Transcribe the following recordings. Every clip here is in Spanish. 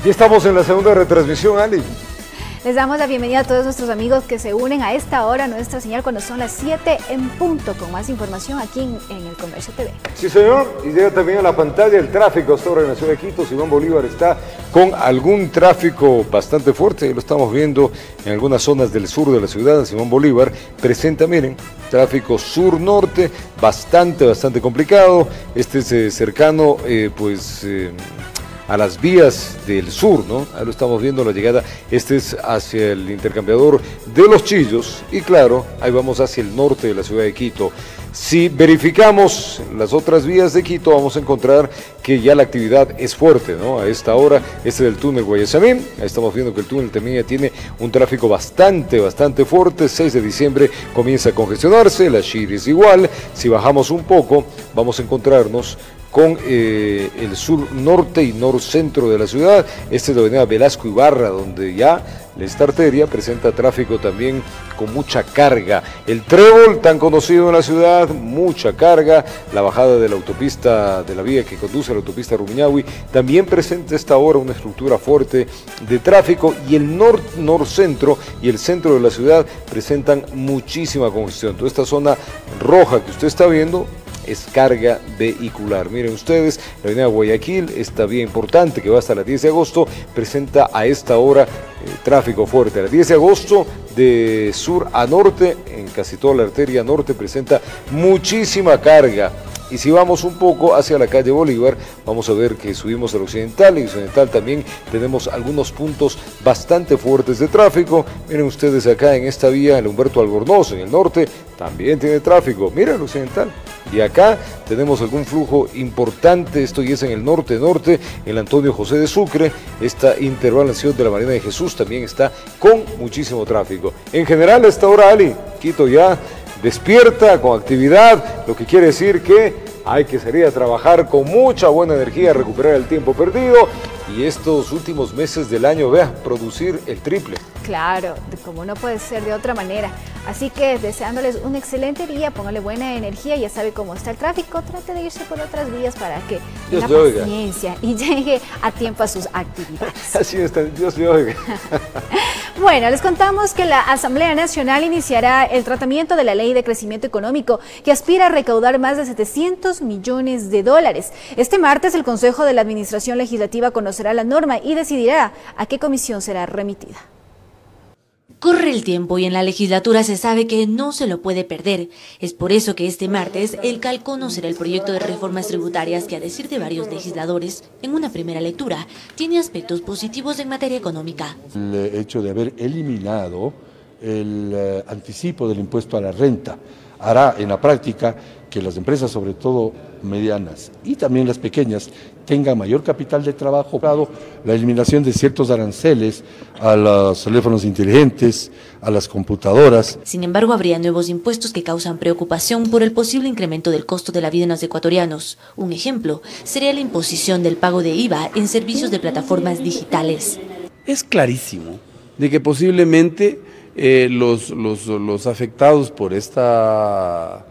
Y estamos en la segunda retransmisión, Ali. Les damos la bienvenida a todos nuestros amigos que se unen a esta hora a nuestra señal cuando son las 7 en punto, con más información aquí en El Comercio TV. Sí, señor, y llega también a la pantalla el tráfico hasta ahora en la ciudad de Quito. Simón Bolívar está con algún tráfico bastante fuerte, lo estamos viendo en algunas zonas del sur de la ciudad. Simón Bolívar presenta, miren, tráfico sur-norte, bastante complicado. Este es cercano, a las vías del sur, ¿no? Ahí lo estamos viendo, la llegada, este es hacia el intercambiador de Los Chillos y claro, ahí vamos hacia el norte de la ciudad de Quito. Si verificamos las otras vías de Quito, vamos a encontrar que ya la actividad es fuerte, ¿no? A esta hora, este del túnel Guayasamín, ahí estamos viendo que el túnel también ya tiene un tráfico bastante fuerte. 6 de diciembre comienza a congestionarse, la Chiris igual. Si bajamos un poco, vamos a encontrarnos con el sur norte y norcentro de la ciudad. Esta es la avenida Velasco Ibarra, donde ya esta arteria presenta tráfico también con mucha carga. El Trébol, tan conocido en la ciudad, mucha carga. La bajada de la autopista, de la vía que conduce a la autopista Rumiñahui, también presenta esta hora una estructura fuerte de tráfico. Y el norcentro y el centro de la ciudad presentan muchísima congestión. Toda esta zona roja que usted está viendo es carga vehicular. Miren ustedes, la avenida Guayaquil, esta vía importante que va hasta la 10 de agosto, presenta a esta hora tráfico fuerte. La 10 de agosto de sur a norte, en casi toda la arteria norte, presenta muchísima carga. Y si vamos un poco hacia la calle Bolívar, vamos a ver que subimos al occidental, y occidental también tenemos algunos puntos bastante fuertes de tráfico. Miren ustedes acá en esta vía, el Humberto Albornoz, en el norte, también tiene tráfico. Miren el occidental. Y acá tenemos algún flujo importante, esto ya es en el norte, el Antonio José de Sucre, esta intervalación de la Marina de Jesús también está con muchísimo tráfico. En general, a esta hora, Ali, Quito ya despierta con actividad, lo que quiere decir que hay que salir a trabajar con mucha buena energía, recuperar el tiempo perdido y estos últimos meses del año, vea, producir el triple. Claro, como no puede ser de otra manera. Así que deseándoles un excelente día, póngale buena energía, ya sabe cómo está el tráfico, trate de irse por otras vías para que tenga paciencia y llegue a tiempo a sus actividades. Así está, Dios le oiga. Bueno, les contamos que la Asamblea Nacional iniciará el tratamiento de la Ley de Crecimiento Económico que aspira a recaudar más de 700 millones de dólares. Este martes el Consejo de la Administración Legislativa conocerá la norma y decidirá a qué comisión será remitida. Corre el tiempo y en la legislatura se sabe que no se lo puede perder. Es por eso que este martes el CAL conocerá el proyecto de reformas tributarias que, a decir de varios legisladores, en una primera lectura, tiene aspectos positivos en materia económica. El hecho de haber eliminado el anticipo del impuesto a la renta hará en la práctica que las empresas, sobre todo medianas y también las pequeñas, tengan mayor capital de trabajo. La eliminación de ciertos aranceles a los teléfonos inteligentes, a las computadoras. Sin embargo, habría nuevos impuestos que causan preocupación por el posible incremento del costo de la vida en los ecuatorianos. Un ejemplo sería la imposición del pago de IVA en servicios de plataformas digitales. Es clarísimo de que posiblemente los afectados por esta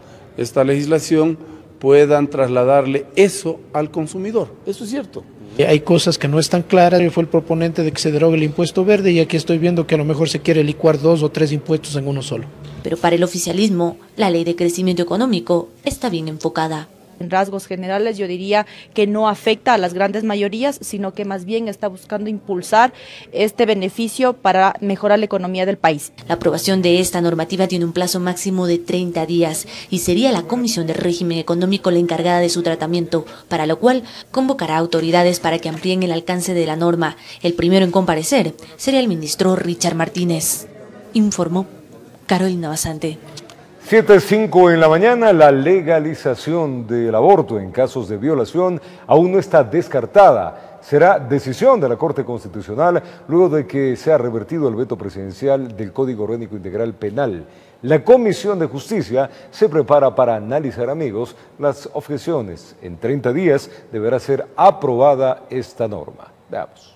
legislación puedan trasladarle eso al consumidor. Eso es cierto. Hay cosas que no están claras. Yo fui el proponente de que se derogue el impuesto verde y aquí estoy viendo que a lo mejor se quiere licuar 2 o 3 impuestos en uno solo. Pero para el oficialismo, la Ley de Crecimiento Económico está bien enfocada. En rasgos generales yo diría que no afecta a las grandes mayorías, sino que más bien está buscando impulsar este beneficio para mejorar la economía del país. La aprobación de esta normativa tiene un plazo máximo de 30 días y sería la Comisión de Régimen Económico la encargada de su tratamiento, para lo cual convocará a autoridades para que amplíen el alcance de la norma. El primero en comparecer sería el ministro Richard Martínez. Informó Carolina Basante. 7:05 en la mañana, la legalización del aborto en casos de violación aún no está descartada. Será decisión de la Corte Constitucional luego de que sea revertido el veto presidencial del Código Orgánico Integral Penal. La Comisión de Justicia se prepara para analizar, amigos, las objeciones. En 30 días deberá ser aprobada esta norma. Veamos.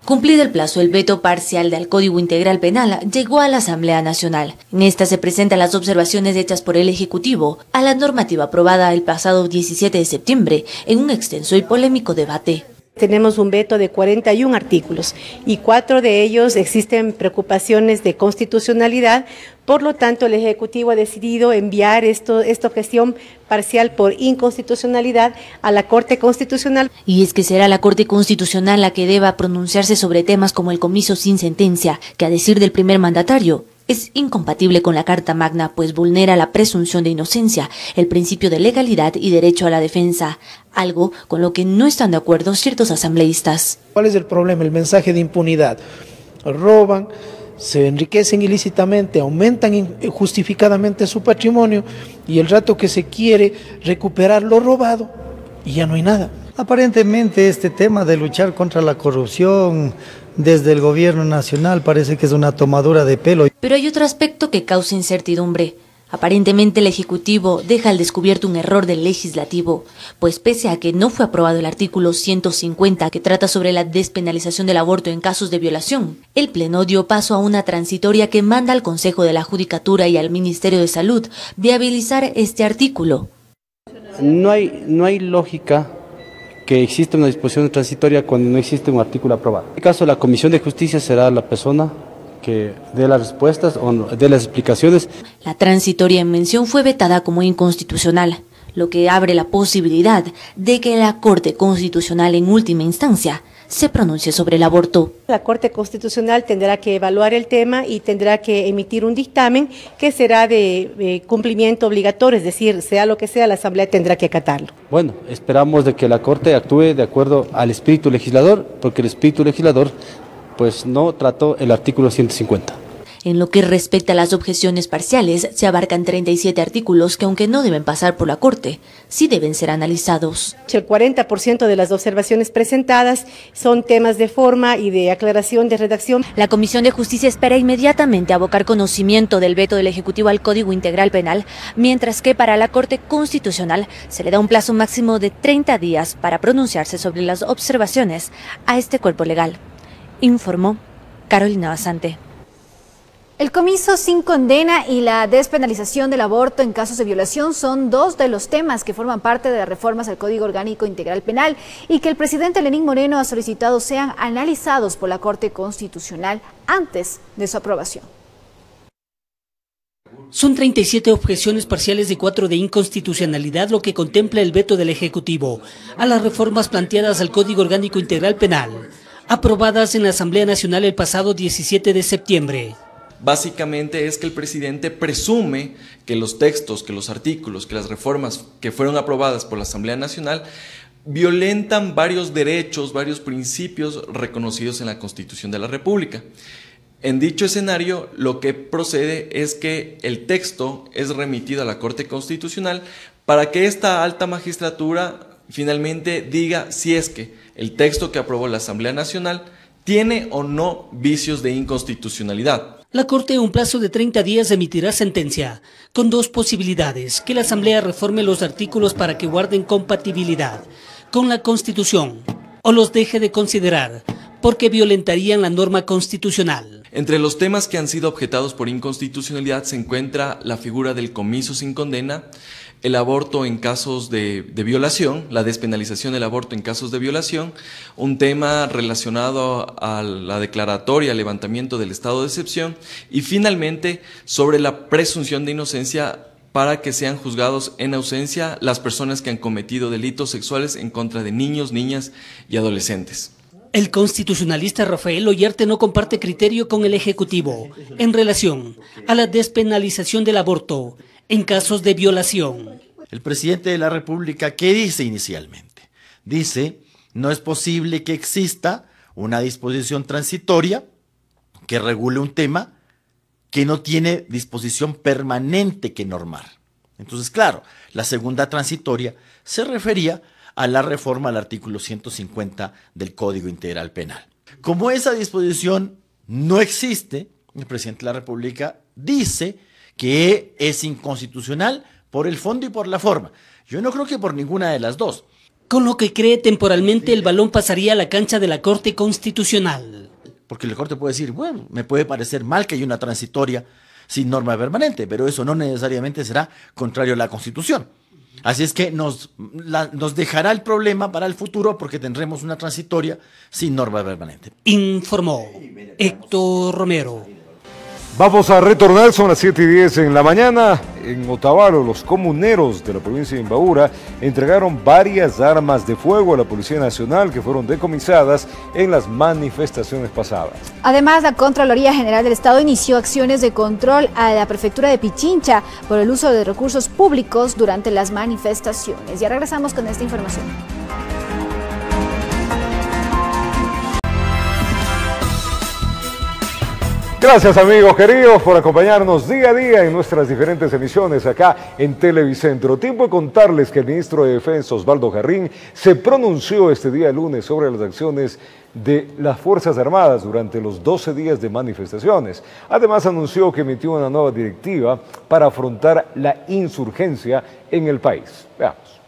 Cumplido el plazo, el veto parcial del Código Integral Penal llegó a la Asamblea Nacional. En esta se presentan las observaciones hechas por el Ejecutivo a la normativa aprobada el pasado 17 de septiembre en un extenso y polémico debate. Tenemos un veto de 41 artículos y 4 de ellos existen preocupaciones de constitucionalidad. Por lo tanto, el Ejecutivo ha decidido enviar esta objeción parcial por inconstitucionalidad a la Corte Constitucional. Y es que será la Corte Constitucional la que deba pronunciarse sobre temas como el comiso sin sentencia, que a decir del primer mandatario, es incompatible con la Carta Magna, pues vulnera la presunción de inocencia, el principio de legalidad y derecho a la defensa, algo con lo que no están de acuerdo ciertos asambleístas. ¿Cuál es el problema? El mensaje de impunidad. Roban, se enriquecen ilícitamente, aumentan injustificadamente su patrimonio y el rato que se quiere recuperar lo robado y ya no hay nada. Aparentemente este tema de luchar contra la corrupción desde el gobierno nacional parece que es una tomadura de pelo. Pero hay otro aspecto que causa incertidumbre. Aparentemente el Ejecutivo deja al descubierto un error del Legislativo, pues pese a que no fue aprobado el artículo 150 que trata sobre la despenalización del aborto en casos de violación, el Pleno dio paso a una transitoria que manda al Consejo de la Judicatura y al Ministerio de Salud viabilizar este artículo. No hay lógica que existe una disposición transitoria cuando no existe un artículo aprobado. En este caso, la Comisión de Justicia será la persona que dé las respuestas o dé las explicaciones. La transitoria en mención fue vetada como inconstitucional, lo que abre la posibilidad de que la Corte Constitucional en última instancia se pronuncie sobre el aborto. La Corte Constitucional tendrá que evaluar el tema y tendrá que emitir un dictamen que será de cumplimiento obligatorio, es decir, sea lo que sea, la Asamblea tendrá que acatarlo. Bueno, esperamos de que la Corte actúe de acuerdo al espíritu legislador, porque el espíritu legislador pues no trató el artículo 150. En lo que respecta a las objeciones parciales, se abarcan 37 artículos que, aunque no deben pasar por la Corte, sí deben ser analizados. El 40% de las observaciones presentadas son temas de forma y de aclaración de redacción. La Comisión de Justicia espera inmediatamente abocar conocimiento del veto del Ejecutivo al Código Integral Penal, mientras que para la Corte Constitucional se le da un plazo máximo de 30 días para pronunciarse sobre las observaciones a este cuerpo legal. Informó Carolina Basante. El comiso sin condena y la despenalización del aborto en casos de violación son dos de los temas que forman parte de las reformas al Código Orgánico Integral Penal y que el presidente Lenín Moreno ha solicitado sean analizados por la Corte Constitucional antes de su aprobación. Son 37 objeciones parciales y 4 de inconstitucionalidad lo que contempla el veto del Ejecutivo a las reformas planteadas al Código Orgánico Integral Penal, aprobadas en la Asamblea Nacional el pasado 17 de septiembre. Básicamente es que el presidente presume que los textos, que los artículos, que las reformas que fueron aprobadas por la Asamblea Nacional violentan varios derechos, varios principios reconocidos en la Constitución de la República. En dicho escenario, lo que procede es que el texto es remitido a la Corte Constitucional para que esta alta magistratura finalmente diga si es que el texto que aprobó la Asamblea Nacional tiene o no vicios de inconstitucionalidad. La Corte en un plazo de 30 días emitirá sentencia, con dos posibilidades: que la Asamblea reforme los artículos para que guarden compatibilidad con la Constitución, o los deje de considerar, porque violentarían la norma constitucional. Entre los temas que han sido objetados por inconstitucionalidad se encuentra la figura del comiso sin condena, el aborto en casos de violación, la despenalización del aborto en casos de violación, un tema relacionado a la declaratoria, al levantamiento del estado de excepción y finalmente sobre la presunción de inocencia para que sean juzgados en ausencia las personas que han cometido delitos sexuales en contra de niños, niñas y adolescentes. El constitucionalista Rafael Ollarte no comparte criterio con el Ejecutivo en relación a la despenalización del aborto en casos de violación. El presidente de la República, ¿qué dice inicialmente? Dice, no es posible que exista una disposición transitoria que regule un tema que no tiene disposición permanente que normar. Entonces, claro, la segunda transitoria se refería a la reforma al artículo 150 del Código Integral Penal. Como esa disposición no existe, el presidente de la República dice que es inconstitucional por el fondo y por la forma. Yo no creo que por ninguna de las dos. Con lo que cree temporalmente el balón pasaría a la cancha de la Corte Constitucional. Porque la Corte puede decir, bueno, me puede parecer mal que haya una transitoria sin norma permanente, pero eso no necesariamente será contrario a la Constitución. Así es que nos dejará el problema para el futuro porque tendremos una transitoria sin norma permanente. Informó Héctor Romero. Vamos a retornar, son las 7:10 en la mañana. En Otavalo, los comuneros de la provincia de Imbabura entregaron varias armas de fuego a la Policía Nacional que fueron decomisadas en las manifestaciones pasadas. Además, la Contraloría General del Estado inició acciones de control a la prefectura de Pichincha por el uso de recursos públicos durante las manifestaciones. Ya regresamos con esta información. Gracias amigos queridos por acompañarnos día a día en nuestras diferentes emisiones acá en Televicentro. Tiempo de contarles que el ministro de Defensa Osvaldo Jarrín se pronunció este día lunes sobre las acciones de las Fuerzas Armadas durante los 12 días de manifestaciones. Además anunció que emitió una nueva directiva para afrontar la insurgencia en el país. Veamos.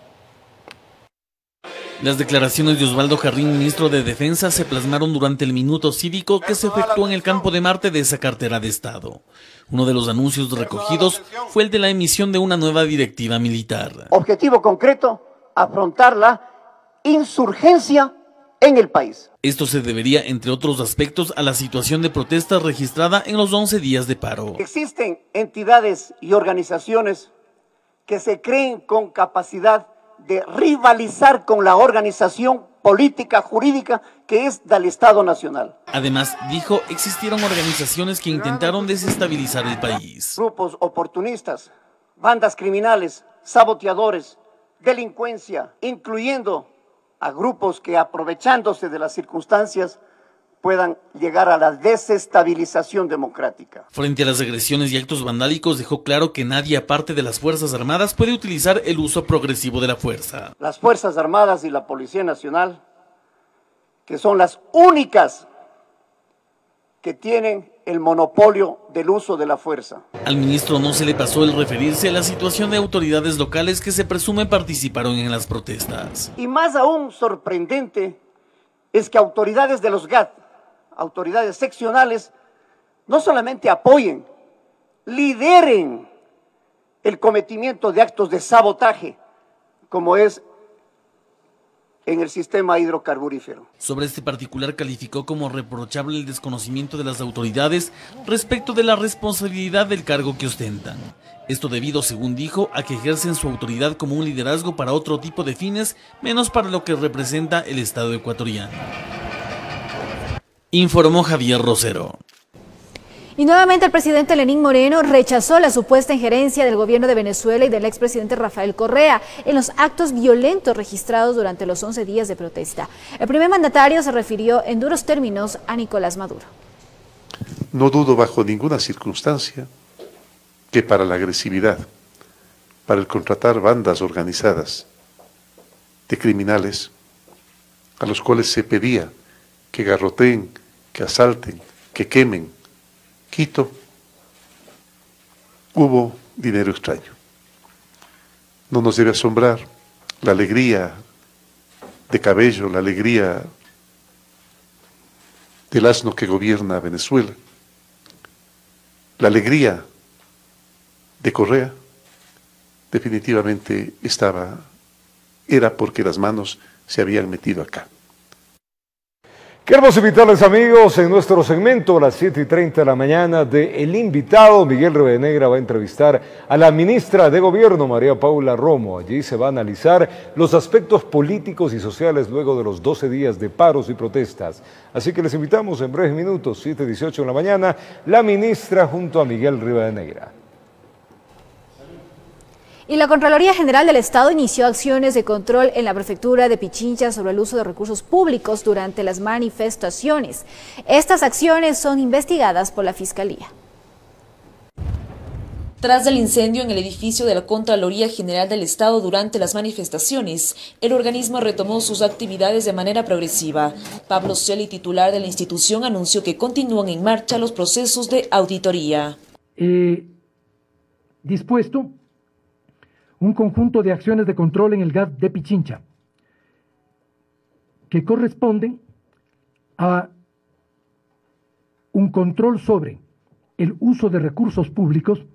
Las declaraciones de Osvaldo Jarrín, ministro de Defensa, se plasmaron durante el minuto cívico que se efectuó en el Campo de Marte de esa cartera de Estado. Uno de los anuncios recogidos fue el de la emisión de una nueva directiva militar. Objetivo concreto, afrontar la insurgencia en el país. Esto se debería, entre otros aspectos, a la situación de protesta registrada en los 11 días de paro. Existen entidades y organizaciones que se creen con capacidad de rivalizar con la organización política jurídica que es del Estado Nacional. Además, dijo, existieron organizaciones que intentaron desestabilizar el país. Grupos oportunistas, bandas criminales, saboteadores, delincuencia, incluyendo a grupos que aprovechándose de las circunstancias puedan llegar a la desestabilización democrática. Frente a las agresiones y actos vandálicos dejó claro que nadie aparte de las Fuerzas Armadas puede utilizar el uso progresivo de la fuerza. Las Fuerzas Armadas y la Policía Nacional, que son las únicas que tienen el monopolio del uso de la fuerza. Al ministro no se le pasó el referirse a la situación de autoridades locales que se presume participaron en las protestas. Y más aún sorprendente es que autoridades de los GAT, autoridades seccionales, no solamente apoyen, lideren el cometimiento de actos de sabotaje, como es en el sistema hidrocarburífero. Sobre este particular calificó como reprochable el desconocimiento de las autoridades respecto de la responsabilidad del cargo que ostentan. Esto debido, según dijo, a que ejercen su autoridad como un liderazgo para otro tipo de fines, menos para lo que representa el Estado ecuatoriano. Informó Javier Rosero. Y nuevamente el presidente Lenín Moreno rechazó la supuesta injerencia del gobierno de Venezuela y del expresidente Rafael Correa en los actos violentos registrados durante los 11 días de protesta. El primer mandatario se refirió en duros términos a Nicolás Maduro. No dudo bajo ninguna circunstancia que para la agresividad, para el contratar bandas organizadas de criminales a los cuales se pedía que garroteen, que asalten, que quemen Quito, hubo dinero extraño. No nos debe asombrar la alegría de Cabello, la alegría del asno que gobierna Venezuela, la alegría de Correa, definitivamente era porque las manos se habían metido acá. Queremos invitarles amigos en nuestro segmento a las 7:30 de la mañana de El Invitado. Miguel Rivadenegra va a entrevistar a la ministra de Gobierno, María Paula Romo. Allí se va a analizar los aspectos políticos y sociales luego de los 12 días de paros y protestas. Así que les invitamos en breves minutos, 7:18 de la mañana, la ministra junto a Miguel Rivadenegra. Y la Contraloría General del Estado inició acciones de control en la prefectura de Pichincha sobre el uso de recursos públicos durante las manifestaciones. Estas acciones son investigadas por la Fiscalía. Tras el incendio en el edificio de la Contraloría General del Estado durante las manifestaciones, el organismo retomó sus actividades de manera progresiva. Pablo Celi, titular de la institución, anunció que continúan en marcha los procesos de auditoría. Dispuesto un conjunto de acciones de control en el GAT de Pichincha que corresponden a un control sobre el uso de recursos públicos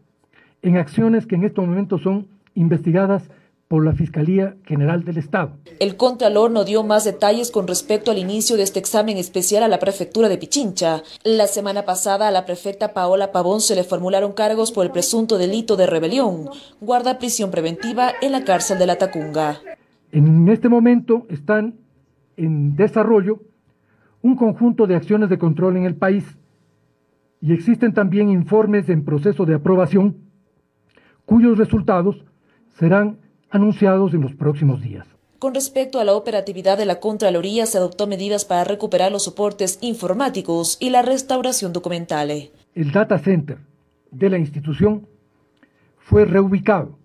en acciones que en estos momentos son investigadas por la Fiscalía General del Estado. El Contralor no dio más detalles con respecto al inicio de este examen especial a la prefectura de Pichincha. La semana pasada a la prefecta Paola Pavón se le formularon cargos por el presunto delito de rebelión. Guarda prisión preventiva en la cárcel de La Tacunga. En este momento están en desarrollo un conjunto de acciones de control en el país y existen también informes en proceso de aprobación cuyos resultados serán anunciados en los próximos días. Con respecto a la operatividad de la Contraloría, se adoptó medidas para recuperar los soportes informáticos y la restauración documental. El data center de la institución fue reubicado,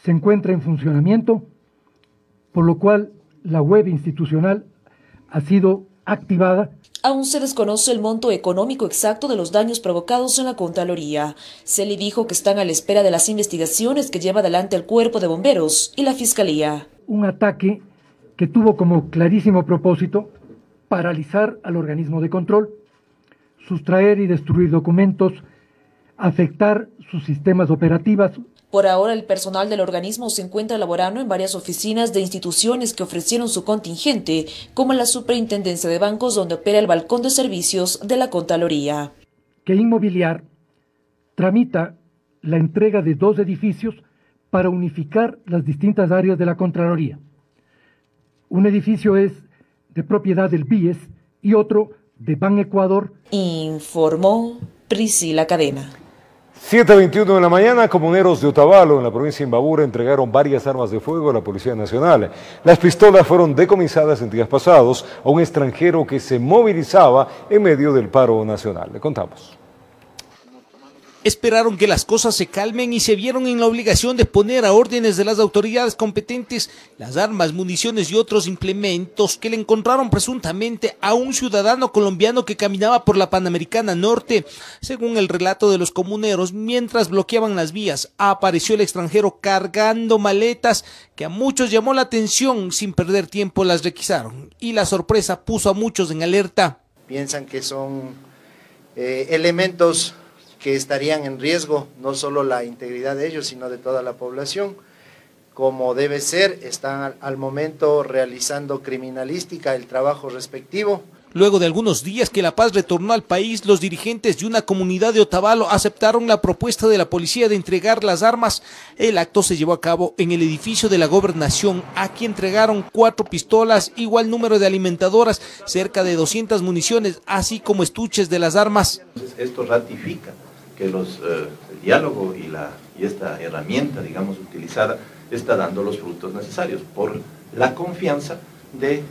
se encuentra en funcionamiento, por lo cual la web institucional ha sido activada. Aún se desconoce el monto económico exacto de los daños provocados en la Contraloría. Se le dijo que están a la espera de las investigaciones que lleva adelante el Cuerpo de Bomberos y la Fiscalía. Un ataque que tuvo como clarísimo propósito paralizar al organismo de control, sustraer y destruir documentos, afectar sus sistemas operativos. Por ahora, el personal del organismo se encuentra laborando en varias oficinas de instituciones que ofrecieron su contingente, como la Superintendencia de Bancos, donde opera el balcón de servicios de la Contraloría. Que Inmobiliar tramita la entrega de 2 edificios para unificar las distintas áreas de la Contraloría. Un edificio es de propiedad del BIES y otro de Ban Ecuador. Informó Priscila Cadena. 7:21 de la mañana, comuneros de Otavalo, en la provincia de Imbabura, entregaron varias armas de fuego a la Policía Nacional. Las pistolas fueron decomisadas en días pasados a un extranjero que se movilizaba en medio del paro nacional. Le contamos. Esperaron que las cosas se calmen y se vieron en la obligación de poner a órdenes de las autoridades competentes las armas, municiones y otros implementos que le encontraron presuntamente a un ciudadano colombiano que caminaba por la Panamericana Norte. Según el relato de los comuneros, mientras bloqueaban las vías, apareció el extranjero cargando maletas que a muchos llamó la atención. Sin perder tiempo las requisaron y la sorpresa puso a muchos en alerta. Piensan que son elementos que estarían en riesgo, no solo la integridad de ellos, sino de toda la población. Como debe ser, están al momento realizando criminalística, el trabajo respectivo. Luego de algunos días que La Paz retornó al país, los dirigentes de una comunidad de Otavalo aceptaron la propuesta de la policía de entregar las armas. El acto se llevó a cabo en el edificio de la Gobernación. Aquí entregaron 4 pistolas, igual número de alimentadoras, cerca de 200 municiones, así como estuches de las armas. Esto ratifica que el diálogo y esta herramienta, digamos, utilizada, está dando los frutos necesarios por la confianza de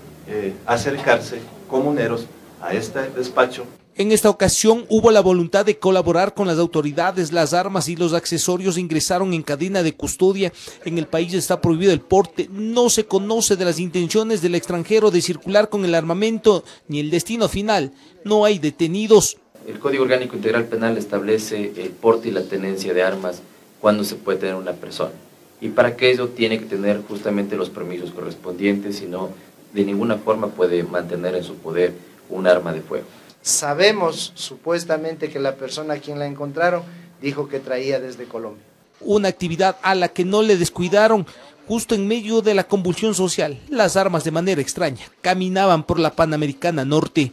acercarse comuneros a este despacho. En esta ocasión hubo la voluntad de colaborar con las autoridades. Las armas y los accesorios ingresaron en cadena de custodia. En el país está prohibido el porte. No se conoce de las intenciones del extranjero de circular con el armamento ni el destino final. No hay detenidos. El Código Orgánico Integral Penal establece el porte y la tenencia de armas cuando se puede tener una persona. Y para aquello tiene que tener justamente los permisos correspondientes, si no, de ninguna forma puede mantener en su poder un arma de fuego. Sabemos supuestamente que la persona a quien la encontraron dijo que traía desde Colombia. Una actividad a la que no le descuidaron. Justo en medio de la convulsión social, las armas de manera extraña caminaban por la Panamericana Norte,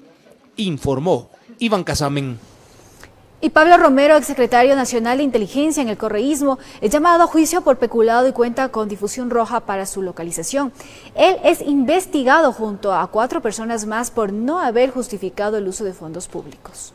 informó Iván Casamen. Y Pablo Romero, exsecretario nacional de Inteligencia en el correísmo, es llamado a juicio por peculado y cuenta con difusión roja para su localización. Él es investigado junto a 4 personas más por no haber justificado el uso de fondos públicos.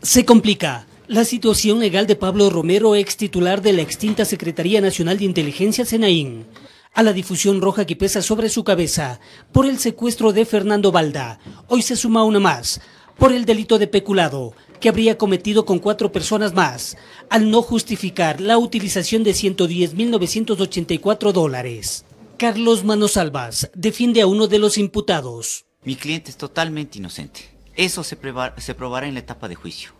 Se complica la situación legal de Pablo Romero, ex titular de la extinta Secretaría Nacional de Inteligencia, SENAIN, a la difusión roja que pesa sobre su cabeza por el secuestro de Fernando Balda. Hoy se suma una más por el delito de peculado que habría cometido con 4 personas más, al no justificar la utilización de $110.984. Carlos Manosalvas defiende a uno de los imputados. Mi cliente es totalmente inocente. Eso se probará en la etapa de juicio.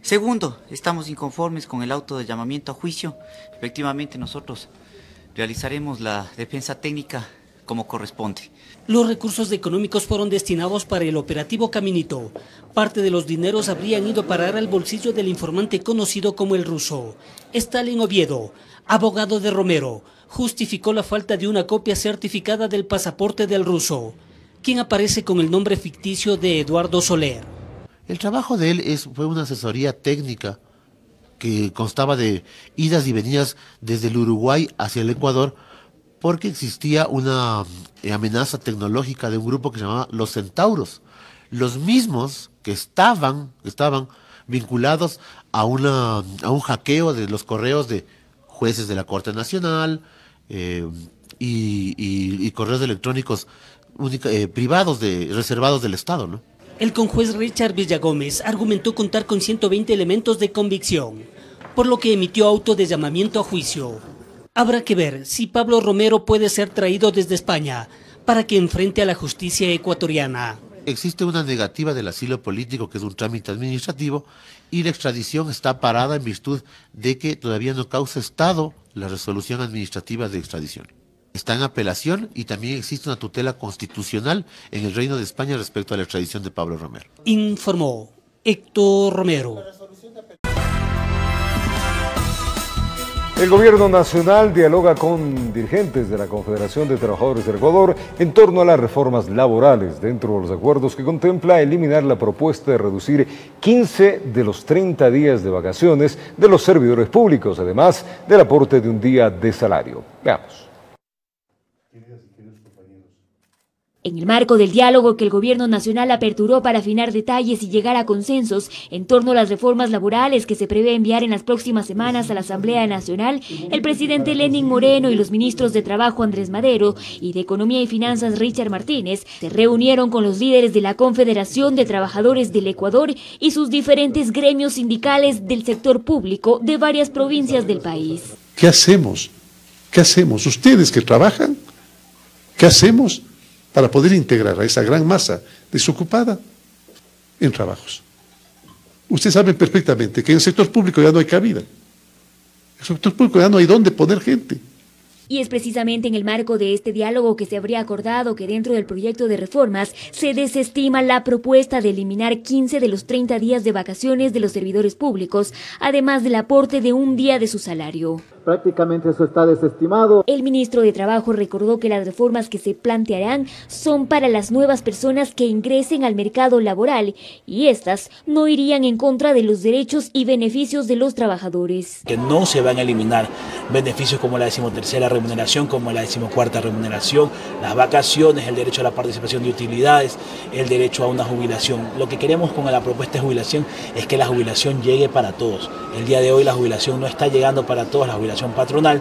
Segundo, estamos inconformes con el auto de llamamiento a juicio. Efectivamente, nosotros realizaremos la defensa técnica como corresponde. Los recursos económicos fueron destinados para el operativo Caminito. Parte de los dineros habrían ido a parar al bolsillo del informante conocido como el Ruso. Stalin Oviedo, abogado de Romero, justificó la falta de una copia certificada del pasaporte del ruso, quien aparece con el nombre ficticio de Eduardo Soler. El trabajo de él fue una asesoría técnica que constaba de idas y venidas desde el Uruguay hacia el Ecuador, porque existía una amenaza tecnológica de un grupo que se llamaba Los Centauros, los mismos que estaban vinculados a un hackeo de los correos de jueces de la Corte Nacional y correos electrónicos privados reservados del Estado, ¿no? El conjuez Richard Villagómez argumentó contar con 120 elementos de convicción, por lo que emitió auto de llamamiento a juicio. Habrá que ver si Pablo Romero puede ser traído desde España para que enfrente a la justicia ecuatoriana. Existe una negativa del asilo político, que es un trámite administrativo, y la extradición está parada en virtud de que todavía no causa estado la resolución administrativa de extradición. Está en apelación y también existe una tutela constitucional en el Reino de España respecto a la extradición de Pablo Romero. Informó Héctor Romero. El gobierno nacional dialoga con dirigentes de la Confederación de Trabajadores del Ecuador en torno a las reformas laborales, dentro de los acuerdos que contempla eliminar la propuesta de reducir 15 de los 30 días de vacaciones de los servidores públicos, además del aporte de un día de salario. Veamos. En el marco del diálogo que el gobierno nacional aperturó para afinar detalles y llegar a consensos en torno a las reformas laborales que se prevé enviar en las próximas semanas a la Asamblea Nacional, el presidente Lenín Moreno y los ministros de Trabajo Andrés Madero y de Economía y Finanzas Richard Martínez se reunieron con los líderes de la Confederación de Trabajadores del Ecuador y sus diferentes gremios sindicales del sector público de varias provincias del país. ¿Qué hacemos? ¿Qué hacemos? Ustedes que trabajan, ¿qué hacemos para poder integrar a esa gran masa desocupada en trabajos? Ustedes saben perfectamente que en el sector público ya no hay cabida. En el sector público ya no hay dónde poner gente. Y es precisamente en el marco de este diálogo que se habría acordado que dentro del proyecto de reformas se desestima la propuesta de eliminar 15 de los 30 días de vacaciones de los servidores públicos, además del aporte de un día de su salario. Prácticamente eso está desestimado. El ministro de Trabajo recordó que las reformas que se plantearán son para las nuevas personas que ingresen al mercado laboral y estas no irían en contra de los derechos y beneficios de los trabajadores. Que no se van a eliminar beneficios como la 13ª remuneración, como la 14ª remuneración, las vacaciones, el derecho a la participación de utilidades, el derecho a una jubilación. Lo que queremos con la propuesta de jubilación es que la jubilación llegue para todos. El día de hoy la jubilación no está llegando para todos, la jubilación patronal.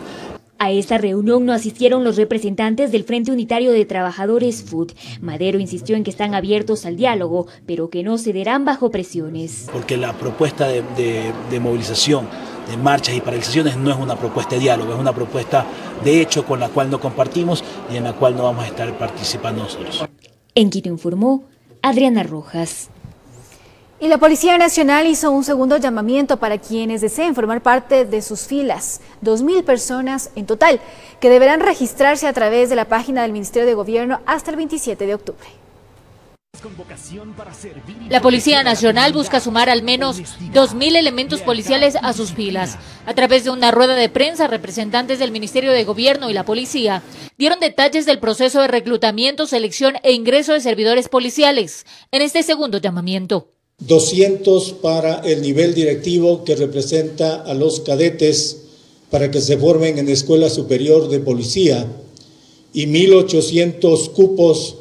A esta reunión no asistieron los representantes del Frente Unitario de Trabajadores FUT. Madero insistió en que están abiertos al diálogo, pero que no cederán bajo presiones. Porque la propuesta de movilización, de marchas y paralizaciones no es una propuesta de diálogo, es una propuesta de hecho con la cual no compartimos y en la cual no vamos a estar participando nosotros. En Quito informó Adriana Rojas. Y la Policía Nacional hizo un segundo llamamiento para quienes deseen formar parte de sus filas, 2.000 personas en total, que deberán registrarse a través de la página del Ministerio de Gobierno hasta el 27 de octubre. La Policía Nacional busca sumar al menos 2.000 elementos policiales a sus filas. A través de una rueda de prensa, representantes del Ministerio de Gobierno y la Policía dieron detalles del proceso de reclutamiento, selección e ingreso de servidores policiales en este segundo llamamiento. 200 para el nivel directivo, que representa a los cadetes para que se formen en Escuela Superior de Policía, y 1.800 cupos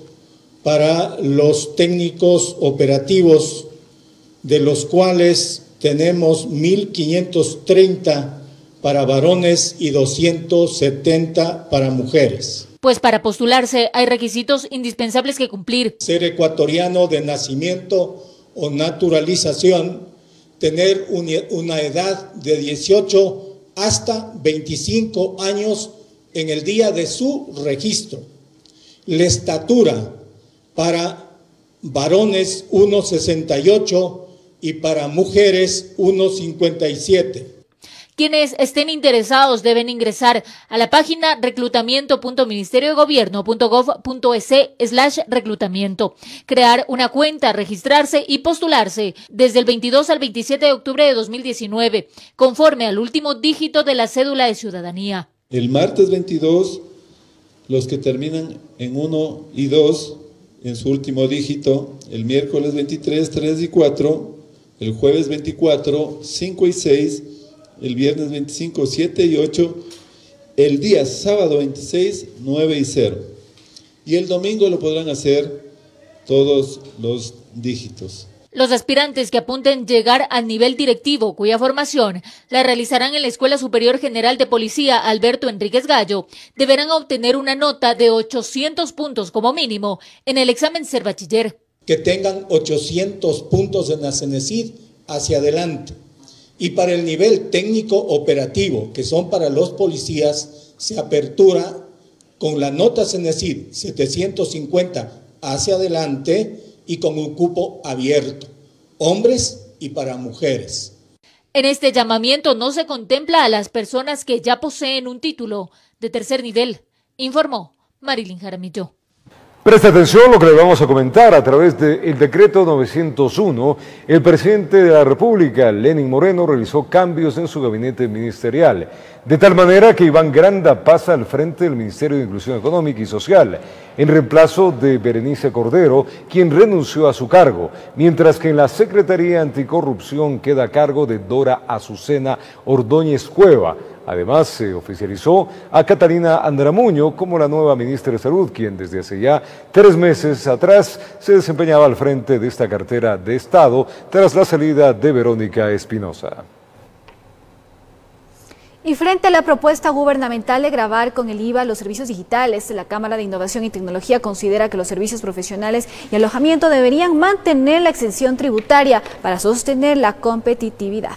para los técnicos operativos, de los cuales tenemos 1.530 para varones y 270 para mujeres. Pues para postularse hay requisitos indispensables que cumplir. Ser ecuatoriano de nacimiento o naturalización, tener una edad de 18 hasta 25 años en el día de su registro. La estatura para varones 1,68 y para mujeres 1,57. Quienes estén interesados deben ingresar a la página reclutamiento.ministeriodegobierno.gov.es/reclutamiento, crear una cuenta, registrarse y postularse desde el 22 al 27 de octubre de 2019, conforme al último dígito de la cédula de ciudadanía. El martes 22, los que terminan en 1 y 2, en su último dígito, el miércoles 23, 3 y 4, el jueves 24, 5 y 6, el viernes 25, 7 y 8, el día sábado 26, 9 y 0. Y el domingo lo podrán hacer todos los dígitos. Los aspirantes que apunten llegar al nivel directivo, cuya formación la realizarán en la Escuela Superior General de Policía Alberto Enríquez Gallo, deberán obtener una nota de 800 puntos como mínimo en el examen Ser Bachiller. Que tengan 800 puntos en la CENESID hacia adelante. Y para el nivel técnico operativo, que son para los policías, se apertura con la nota CENESID 750 hacia adelante y con un cupo abierto, hombres y para mujeres. En este llamamiento no se contempla a las personas que ya poseen un título de tercer nivel, informó Marilyn Jaramillo. Presta atención lo que le vamos a comentar a través del decreto 901. El presidente de la República, Lenín Moreno, realizó cambios en su gabinete ministerial, de tal manera que Iván Granda pasa al frente del Ministerio de Inclusión Económica y Social, en reemplazo de Berenice Cordero, quien renunció a su cargo, mientras que en la Secretaría Anticorrupción queda a cargo de Dora Azucena Ordóñez Cueva. Además, se oficializó a Catalina Andramuño como la nueva ministra de Salud, quien desde hace ya 3 meses atrás se desempeñaba al frente de esta cartera de Estado tras la salida de Verónica Espinosa. Y frente a la propuesta gubernamental de gravar con el IVA los servicios digitales, la Cámara de Innovación y Tecnología considera que los servicios profesionales y alojamiento deberían mantener la exención tributaria para sostener la competitividad.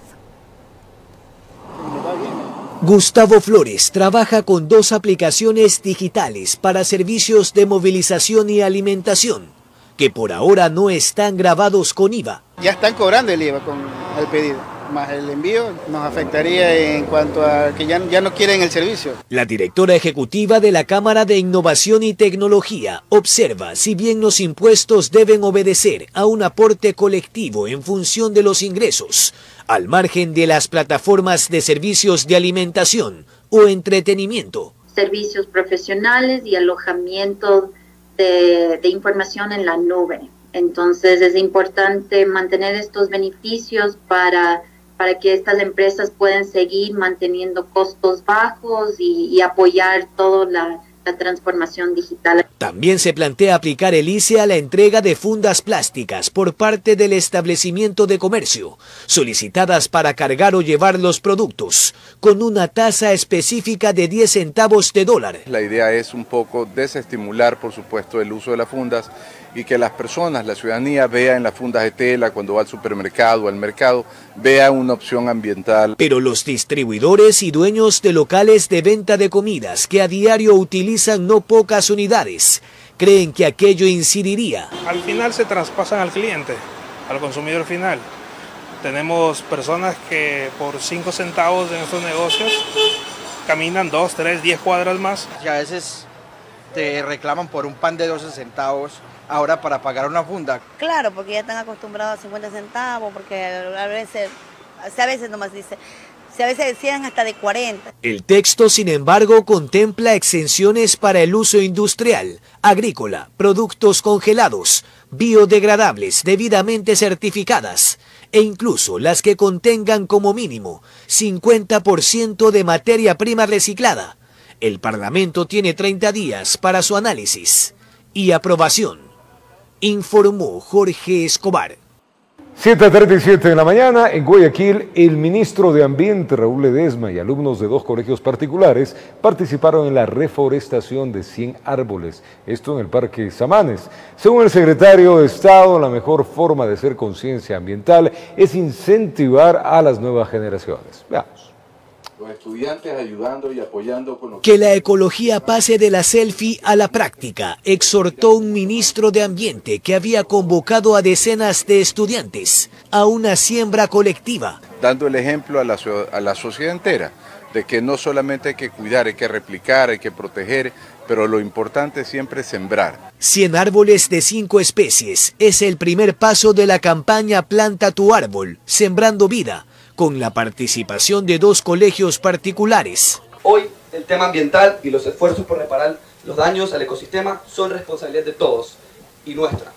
Gustavo Flores trabaja con 2 aplicaciones digitales para servicios de movilización y alimentación, que por ahora no están grabados con IVA. Ya están cobrando el IVA con el pedido, más el envío nos afectaría en cuanto a que ya no quieren el servicio. La directora ejecutiva de la Cámara de Innovación y Tecnología observa si bien los impuestos deben obedecer a un aporte colectivo en función de los ingresos, al margen de las plataformas de servicios de alimentación o entretenimiento. Servicios profesionales y alojamiento de información en la nube. Entonces es importante mantener estos beneficios para que estas empresas puedan seguir manteniendo costos bajos y apoyar toda la transformación digital. También se plantea aplicar el ICE a la entrega de fundas plásticas por parte del establecimiento de comercio, solicitadas para cargar o llevar los productos, con una tasa específica de 10 centavos de dólar. La idea es un poco desestimular, por supuesto, el uso de las fundas y que las personas, la ciudadanía, vea en las fundas de tela, cuando va al supermercado o al mercado, vea una opción ambiental. Pero los distribuidores y dueños de locales de venta de comidas que a diario utilizan no pocas unidades, creen que aquello incidiría. Al final se traspasan al cliente, al consumidor final. Tenemos personas que por 5 centavos en estos negocios caminan 2, 3, 10 cuadras más. Y a veces te reclaman por un pan de 12 centavos. Ahora para pagar una funda. Claro, porque ya están acostumbrados a 50 centavos, porque a veces nomás dice, a veces decían hasta de 40. El texto, sin embargo, contempla exenciones para el uso industrial, agrícola, productos congelados, biodegradables debidamente certificadas, e incluso las que contengan como mínimo 50% de materia prima reciclada. El Parlamento tiene 30 días para su análisis y aprobación. Informó Jorge Escobar. 7:37 de la mañana en Guayaquil, el ministro de Ambiente Raúl Ledesma y alumnos de 2 colegios particulares participaron en la reforestación de 100 árboles, esto en el Parque Samanes. Según el secretario de Estado, la mejor forma de hacer conciencia ambiental es incentivar a las nuevas generaciones. Veamos. Los estudiantes ayudando y apoyando con lo que la ecología pase de la selfie a la práctica, exhortó un ministro de Ambiente que había convocado a decenas de estudiantes a una siembra colectiva. Dando el ejemplo a la sociedad entera de que no solamente hay que cuidar, hay que replicar, hay que proteger, pero lo importante siempre es sembrar. 100 árboles de 5 especies es el primer paso de la campaña Planta tu árbol, sembrando vida, con la participación de 2 colegios particulares. Hoy el tema ambiental y los esfuerzos por reparar los daños al ecosistema son responsabilidad de todos y nuestra.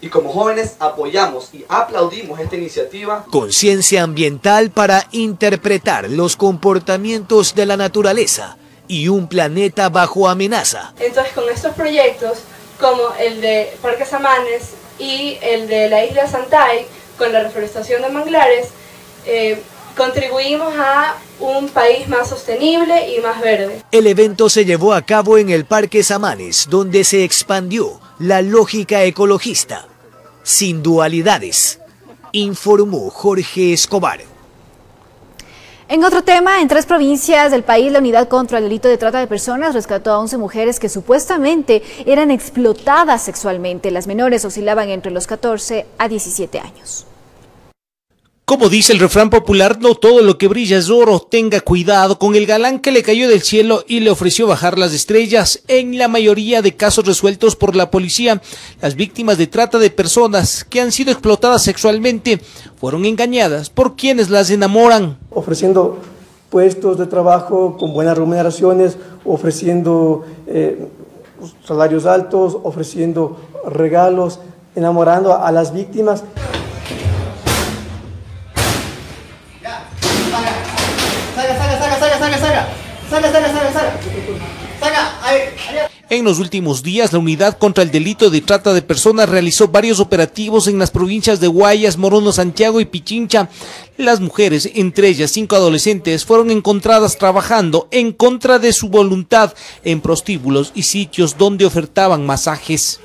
Y como jóvenes apoyamos y aplaudimos esta iniciativa. Conciencia ambiental para interpretar los comportamientos de la naturaleza y un planeta bajo amenaza. Entonces, con estos proyectos, como el de Parque Samanes y el de la isla Santay, con la reforestación de manglares, contribuimos a un país más sostenible y más verde. El evento se llevó a cabo en el Parque Samanes, donde se expandió la lógica ecologista, sin dualidades, informó Jorge Escobar. En otro tema, en 3 provincias del país, la Unidad contra el Delito de Trata de Personas rescató a 11 mujeres que supuestamente eran explotadas sexualmente. Las menores oscilaban entre los 14 a 17 años. Como dice el refrán popular, no todo lo que brilla es oro. Tenga cuidado con el galán que le cayó del cielo y le ofreció bajar las estrellas. En la mayoría de casos resueltos por la policía, las víctimas de trata de personas que han sido explotadas sexualmente fueron engañadas por quienes las enamoran. Ofreciendo puestos de trabajo con buenas remuneraciones, ofreciendo salarios altos, ofreciendo regalos, enamorando a las víctimas. En los últimos días, la Unidad contra el Delito de Trata de Personas realizó varios operativos en las provincias de Guayas, Morono, Santiago y Pichincha. Las mujeres, entre ellas 5 adolescentes, fueron encontradas trabajando en contra de su voluntad en prostíbulos y sitios donde ofertaban masajes.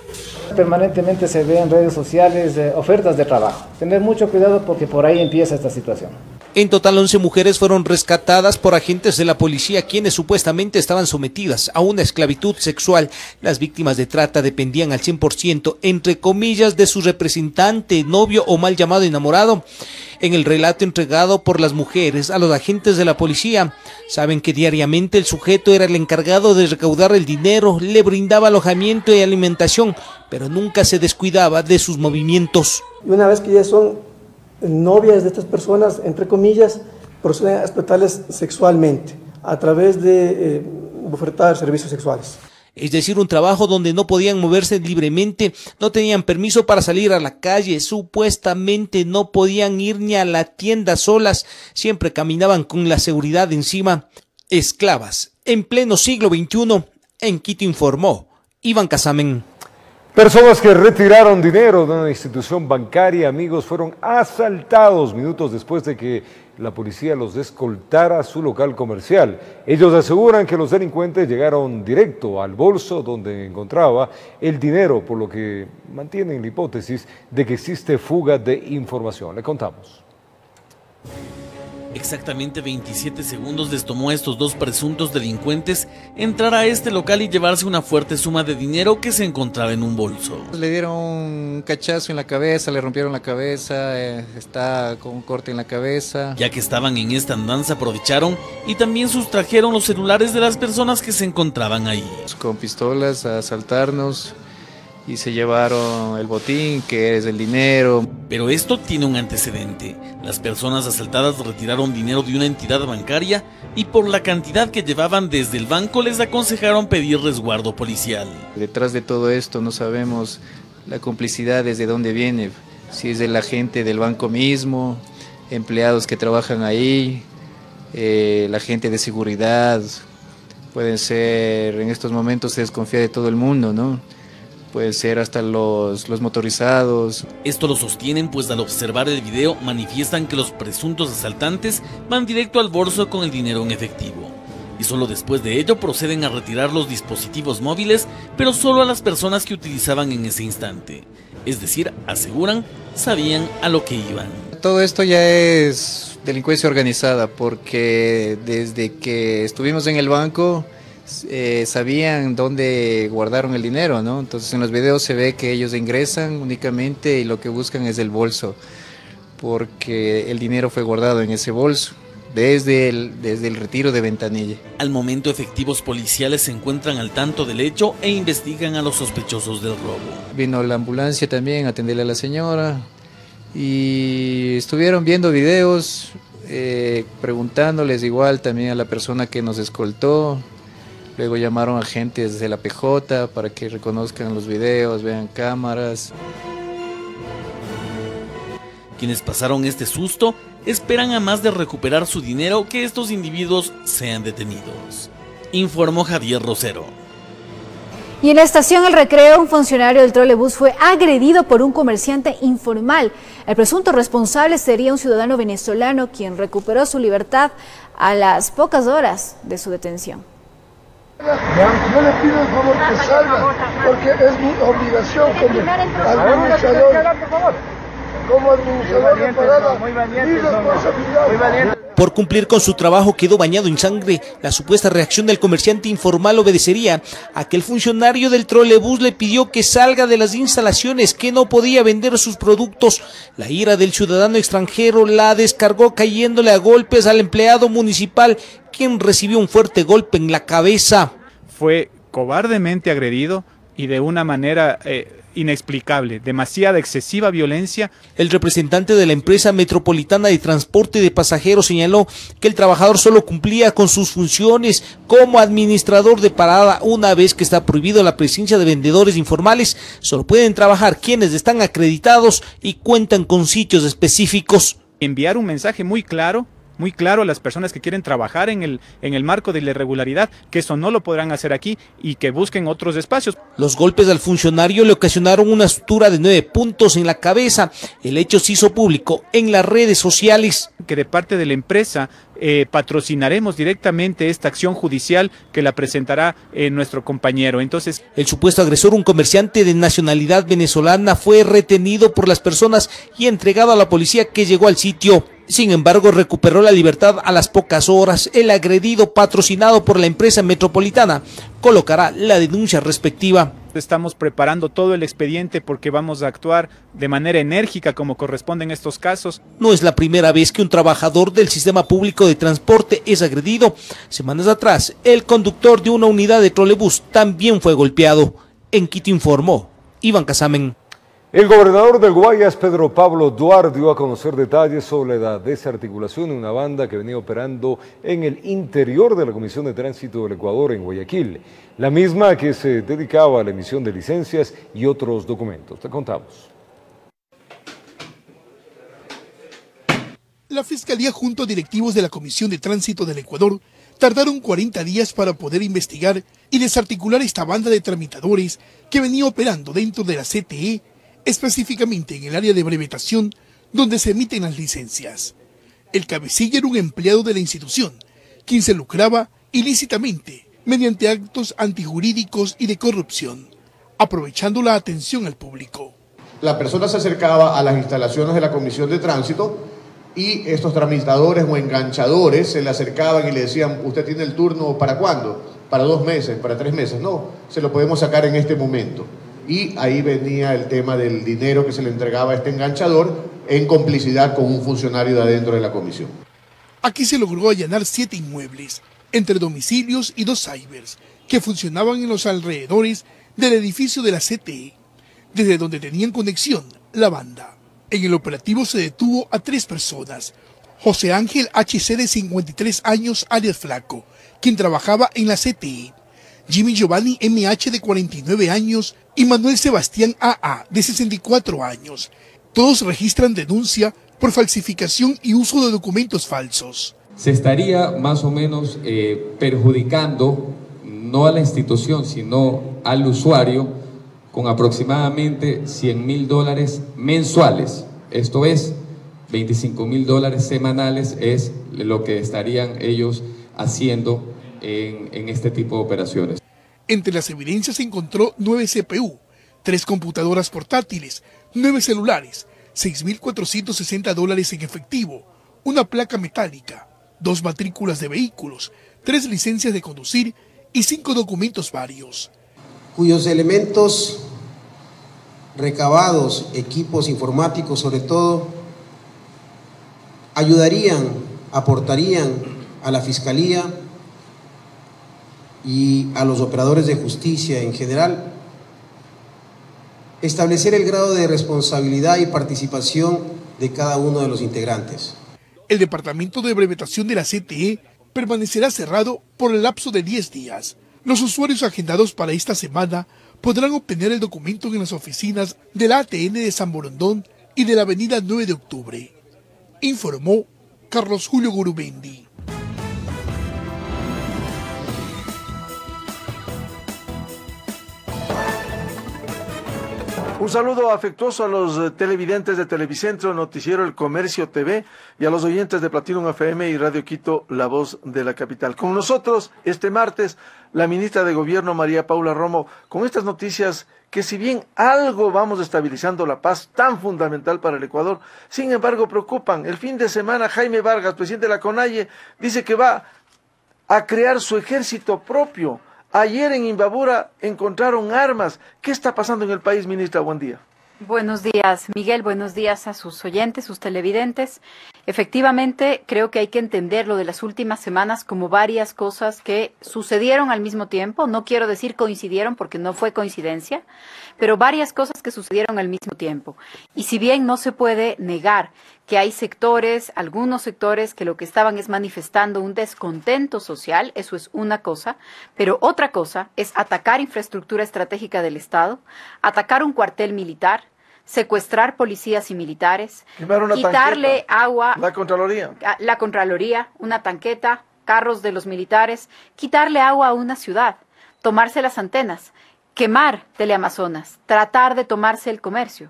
Permanentemente se ve en redes sociales ofertas de trabajo. Tener mucho cuidado porque por ahí empieza esta situación. En total, 11 mujeres fueron rescatadas por agentes de la policía, quienes supuestamente estaban sometidas a una esclavitud sexual. Las víctimas de trata dependían al 100%, entre comillas, de su representante, novio o mal llamado enamorado. En el relato entregado por las mujeres a los agentes de la policía, saben que diariamente el sujeto era el encargado de recaudar el dinero, le brindaba alojamiento y alimentación, pero nunca se descuidaba de sus movimientos. Y una vez que ya son novias de estas personas, entre comillas, proceden a explotarles sexualmente a través de ofertar servicios sexuales. Es decir, un trabajo donde no podían moverse libremente, no tenían permiso para salir a la calle, supuestamente no podían ir ni a la tienda solas, siempre caminaban con la seguridad encima. Esclavas, en pleno siglo XXI, en Quito, informó Iván Casamen. Personas que retiraron dinero de una institución bancaria, amigos, fueron asaltados minutos después de que la policía los escoltara a su local comercial. Ellos aseguran que los delincuentes llegaron directo al bolso donde encontraba el dinero, por lo que mantienen la hipótesis de que existe fuga de información. Le contamos. Exactamente 27 segundos les tomó a estos 2 presuntos delincuentes entrar a este local y llevarse una fuerte suma de dinero que se encontraba en un bolso. Le dieron un cachazo en la cabeza, le rompieron la cabeza, está con un corte en la cabeza. Ya que estaban en esta andanza, aprovecharon y también sustrajeron los celulares de las personas que se encontraban ahí. Con pistolas a asaltarnos y se llevaron el botín, que es el dinero. Pero esto tiene un antecedente. Las personas asaltadas retiraron dinero de una entidad bancaria y por la cantidad que llevaban desde el banco les aconsejaron pedir resguardo policial. Detrás de todo esto no sabemos la complicidad desde dónde viene, si es de la gente del banco mismo, empleados que trabajan ahí, la gente de seguridad. Pueden ser, en estos momentos se desconfía de todo el mundo, ¿no? Pueden ser hasta los motorizados. Esto lo sostienen pues al observar el video manifiestan que los presuntos asaltantes van directo al bolso con el dinero en efectivo. Y solo después de ello proceden a retirar los dispositivos móviles, pero solo a las personas que utilizaban en ese instante. Es decir, aseguran, sabían a lo que iban. Todo esto ya es delincuencia organizada, porque desde que estuvimos en el banco sabían dónde guardaron el dinero, ¿no? Entonces en los videos se ve que ellos ingresan únicamente y lo que buscan es el bolso, porque el dinero fue guardado en ese bolso desde el retiro de ventanilla. Al momento, efectivos policiales se encuentran al tanto del hecho e investigan a los sospechosos del robo. Vino la ambulancia también a atenderle a la señora y estuvieron viendo videos, preguntándoles igual también a la persona que nos escoltó, Luego llamaron agentes de la PJ para que reconozcan los videos, vean cámaras. Quienes pasaron este susto esperan a más de recuperar su dinero que estos individuos sean detenidos. Informó Javier Rosero. Y en la estación El Recreo, un funcionario del trolebús fue agredido por un comerciante informal. El presunto responsable sería un ciudadano venezolano quien recuperó su libertad a las pocas horas de su detención. Yo le pido el favor que salga, porque es mi obligación como administrador de parada, mi responsabilidad. Por cumplir con su trabajo quedó bañado en sangre. La supuesta reacción del comerciante informal obedecería a que el funcionario del trolebús le pidió que salga de las instalaciones, que no podía vender sus productos. La ira del ciudadano extranjero la descargó cayéndole a golpes al empleado municipal, quien recibió un fuerte golpe en la cabeza. Fue cobardemente agredido y de una manera inexplicable, demasiada excesiva violencia. El representante de la empresa metropolitana de transporte de pasajeros señaló que el trabajador solo cumplía con sus funciones como administrador de parada. Una vez que está prohibido la presencia de vendedores informales, solo pueden trabajar quienes están acreditados y cuentan con sitios específicos. Enviar un mensaje muy claro a las personas que quieren trabajar en el marco de la irregularidad, que eso no lo podrán hacer aquí y que busquen otros espacios. Los golpes al funcionario le ocasionaron una sutura de 9 puntos en la cabeza. El hecho se hizo público en las redes sociales. Que de parte de la empresa patrocinaremos directamente esta acción judicial que la presentará nuestro compañero. Entonces, el supuesto agresor, un comerciante de nacionalidad venezolana, fue retenido por las personas y entregado a la policía, que llegó al sitio. Sin embargo, recuperó la libertad a las pocas horas. El agredido, patrocinado por la empresa metropolitana, colocará la denuncia respectiva. Estamos preparando todo el expediente porque vamos a actuar de manera enérgica como corresponde en estos casos. No es la primera vez que un trabajador del sistema público de transporte es agredido. Semanas atrás, el conductor de una unidad de trolebús también fue golpeado. En Quito informó Iván Casamen. El gobernador del Guayas, Pedro Pablo Duarte, dio a conocer detalles sobre la desarticulación de una banda que venía operando en el interior de la Comisión de Tránsito del Ecuador en Guayaquil, la misma que se dedicaba a la emisión de licencias y otros documentos. Te contamos. La Fiscalía junto a directivos de la Comisión de Tránsito del Ecuador tardaron 40 días para poder investigar y desarticular esta banda de tramitadores que venía operando dentro de la CTE, específicamente en el área de brevetación donde se emiten las licencias. El cabecilla era un empleado de la institución, quien se lucraba ilícitamente mediante actos antijurídicos y de corrupción, aprovechando la atención al público. La persona se acercaba a las instalaciones de la Comisión de Tránsito y estos tramitadores o enganchadores se le acercaban y le decían: ¿usted tiene el turno para cuándo? ¿Para 2 meses? ¿Para 3 meses? No, se lo podemos sacar en este momento. Y ahí venía el tema del dinero que se le entregaba a este enganchador en complicidad con un funcionario de adentro de la comisión. Aquí se logró allanar 7 inmuebles, entre domicilios y 2 cybers, que funcionaban en los alrededores del edificio de la CTE, desde donde tenían conexión la banda. En el operativo se detuvo a 3 personas: José Ángel HC, de 53 años, alias Flaco, quien trabajaba en la CTE, Jimmy Giovanni MH, de 49 años, y Manuel Sebastián AA, de 64 años. Todos registran denuncia por falsificación y uso de documentos falsos. Se estaría más o menos perjudicando no a la institución, sino al usuario, con aproximadamente $100.000 mensuales. Esto es, $25.000 semanales es lo que estarían ellos haciendo en este tipo de operaciones. Entre las evidencias se encontró 9 CPU, 3 computadoras portátiles, 9 celulares, $6.460 en efectivo, una placa metálica, 2 matrículas de vehículos, 3 licencias de conducir y 5 documentos varios. Cuyos elementos recabados, equipos informáticos sobre todo, aportarían a la Fiscalía y a los operadores de justicia en general, establecer el grado de responsabilidad y participación de cada uno de los integrantes. El Departamento de Brevetación de la CTE permanecerá cerrado por el lapso de 10 días, Los usuarios agendados para esta semana podrán obtener el documento en las oficinas de la ATN de San Borondón y de la avenida 9 de octubre, informó Carlos Julio Gurumendi. Un saludo afectuoso a los televidentes de Televicentro, Noticiero El Comercio TV y a los oyentes de Platinum FM y Radio Quito, La Voz de la Capital. Con nosotros este martes la ministra de Gobierno María Paula Romo con estas noticias que, si bien algo vamos estabilizando la paz tan fundamental para el Ecuador, sin embargo preocupan. El fin de semana Jaime Vargas, presidente de la CONAIE, dice que va a crear su ejército propio. Ayer en Imbabura encontraron armas. ¿Qué está pasando en el país, ministra? Buen día. Buenos días, Miguel. Buenos días a sus oyentes, sus televidentes. Efectivamente, creo que hay que entender lo de las últimas semanas como varias cosas que sucedieron al mismo tiempo. No quiero decir coincidieron porque no fue coincidencia, pero varias cosas que sucedieron al mismo tiempo. Y si bien no se puede negar que hay sectores, algunos sectores que lo que estaban es manifestando un descontento social, eso es una cosa, pero otra cosa es atacar infraestructura estratégica del Estado, atacar un cuartel militar, secuestrar policías y militares, quitarle agua, la Contraloría, una tanqueta, carros de los militares, quitarle agua a una ciudad, tomarse las antenas, quemar Teleamazonas, tratar de tomarse el comercio.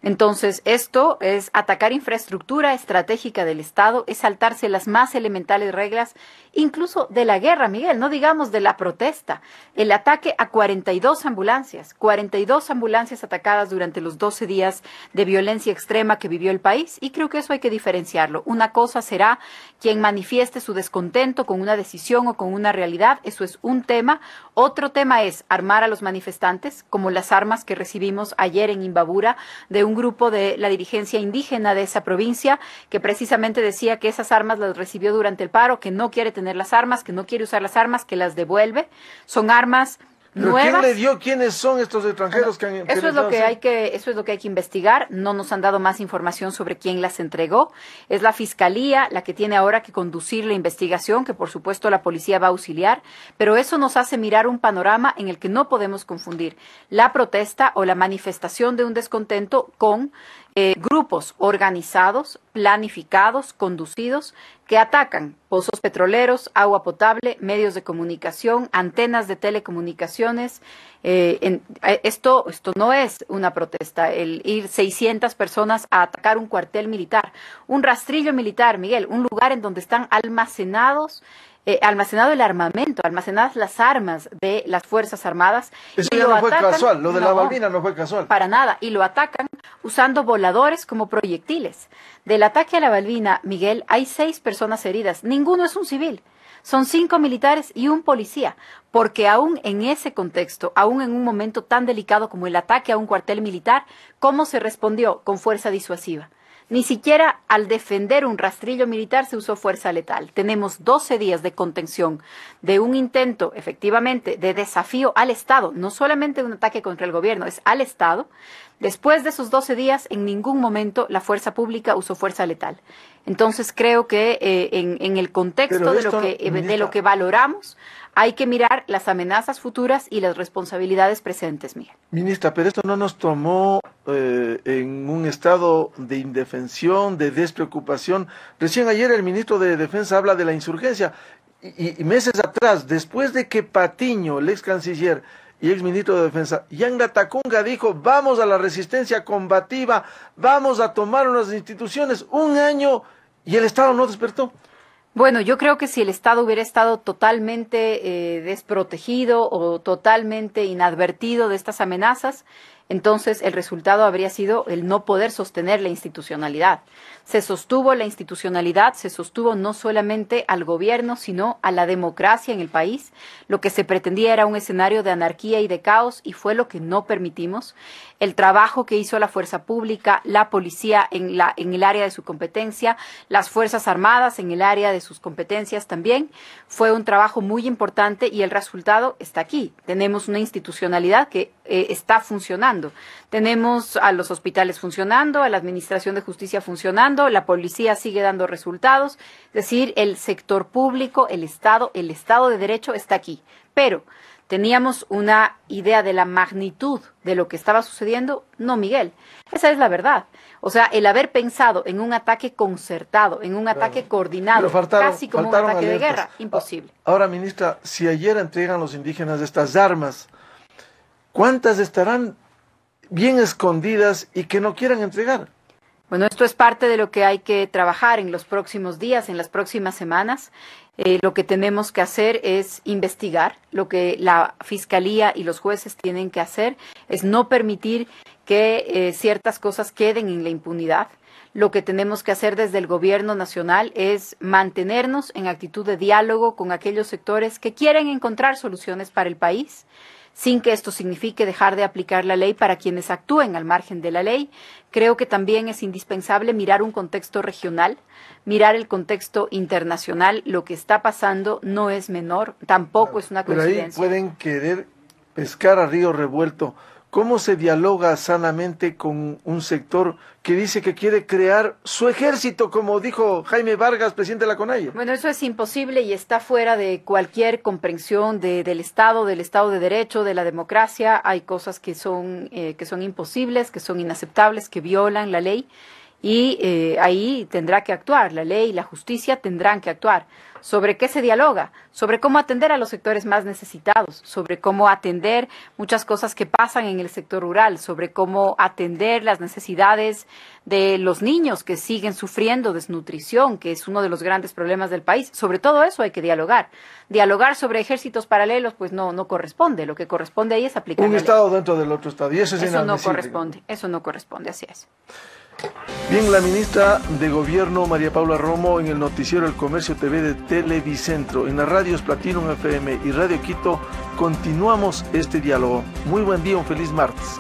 Entonces, esto es atacar infraestructura estratégica del Estado, es saltarse las más elementales reglas, incluso de la guerra, Miguel, no digamos de la protesta. El ataque a 42 ambulancias atacadas durante los 12 días de violencia extrema que vivió el país, y creo que eso hay que diferenciarlo. Una cosa será quien manifieste su descontento con una decisión o con una realidad, eso es un tema. Otro tema es armar a los manifestantes, como las armas que recibimos ayer en Imbabura de un grupo de la dirigencia indígena de esa provincia, que precisamente decía que esas armas las recibió durante el paro, que no quiere tener las armas, que no quiere usar las armas, que las devuelve. Son armas nuevas. ¿Quién le dio? ¿Quiénes son estos extranjeros que han eso es lo que hay que investigar. No nos han dado más información sobre quién las entregó. Es la Fiscalía la que tiene ahora que conducir la investigación, que por supuesto la policía va a auxiliar, pero eso nos hace mirar un panorama en el que no podemos confundir la protesta o la manifestación de un descontento con grupos organizados, planificados, conducidos, que atacan pozos petroleros, agua potable, medios de comunicación, antenas de telecomunicaciones. Esto no es una protesta, el ir 600 personas a atacar un cuartel militar, un rastrillo militar, Miguel, un lugar en donde están almacenado el armamento, almacenadas las armas de las Fuerzas Armadas. Eso ya no fue casual, lo de la Balbina no fue casual. Para nada, y lo atacan usando voladores como proyectiles. Del ataque a la Balbina, Miguel, hay 6 personas heridas, ninguno es un civil. Son 5 militares y un policía, porque aún en ese contexto, aún en un momento tan delicado como el ataque a un cuartel militar, ¿cómo se respondió? Con fuerza disuasiva. Ni siquiera al defender un rastrillo militar se usó fuerza letal. Tenemos 12 días de contención de un intento, efectivamente, de desafío al Estado, no solamente un ataque contra el gobierno, es al Estado. Después de esos 12 días, en ningún momento la fuerza pública usó fuerza letal. Entonces creo que en el contexto de lo que valoramos, hay que mirar las amenazas futuras y las responsabilidades presentes, Miguel. Ministra, pero esto no nos tomó en un estado de indefensión, de despreocupación. Recién ayer el ministro de Defensa habla de la insurgencia y meses atrás, después de que Patiño, el ex canciller y ex ministro de Defensa, ya en la Tacunga dijo, vamos a la resistencia combativa, vamos a tomar unas instituciones, 1 año y el Estado no despertó. Bueno, yo creo que si el Estado hubiera estado totalmente desprotegido o totalmente inadvertido de estas amenazas, entonces el resultado habría sido el no poder sostener la institucionalidad. Se sostuvo la institucionalidad, se sostuvo no solamente al gobierno, sino a la democracia en el país. Lo que se pretendía era un escenario de anarquía y de caos, y fue lo que no permitimos. El trabajo que hizo la fuerza pública, la policía en el área de su competencia, las Fuerzas Armadas en el área de sus competencias también, fue un trabajo muy importante y el resultado está aquí. Tenemos una institucionalidad que está funcionando. Tenemos a los hospitales funcionando, a la Administración de Justicia funcionando, la policía sigue dando resultados, es decir, el sector público, el Estado de Derecho está aquí. Pero ¿Teníamos una idea de la magnitud de lo que estaba sucediendo? No, Miguel, esa es la verdad. O sea, el haber pensado en un ataque concertado, en un ataque coordinado, casi como un ataque de guerra, imposible. Ahora, ministra, si ayer entregan los indígenas estas armas, ¿cuántas estarán bien escondidas y que no quieran entregar? Bueno, esto es parte de lo que hay que trabajar en los próximos días, en las próximas semanas. Lo que tenemos que hacer es investigar. Lo que la Fiscalía y los jueces tienen que hacer es no permitir que ciertas cosas queden en la impunidad. Lo que tenemos que hacer desde el Gobierno Nacional es mantenernos en actitud de diálogo con aquellos sectores que quieren encontrar soluciones para el país, sin que esto signifique dejar de aplicar la ley para quienes actúen al margen de la ley. Creo que también es indispensable mirar un contexto regional, mirar el contexto internacional. Lo que está pasando no es menor, tampoco es una coincidencia. Pero ahí pueden querer pescar a río revuelto. ¿Cómo se dialoga sanamente con un sector que dice que quiere crear su ejército, como dijo Jaime Vargas, presidente de la CONAIE? Bueno, eso es imposible y está fuera de cualquier comprensión del Estado de Derecho, de la democracia. Hay cosas que son imposibles, que son inaceptables, que violan la ley. Y ahí tendrá que actuar, la ley y la justicia tendrán que actuar. ¿Sobre qué se dialoga? Sobre cómo atender a los sectores más necesitados, sobre cómo atender muchas cosas que pasan en el sector rural, sobre cómo atender las necesidades de los niños que siguen sufriendo desnutrición, que es uno de los grandes problemas del país. Sobre todo eso hay que dialogar. Dialogar sobre ejércitos paralelos, pues no corresponde. Lo que corresponde ahí es aplicar la ley. Un Estado dentro del otro Estado, y eso es inadmisible. Eso no corresponde, así es. Bien, la ministra de Gobierno, María Paula Romo, en el noticiero El Comercio TV de Televicentro, en las radios Platinum FM y Radio Quito, continuamos este diálogo. Muy buen día, un feliz martes.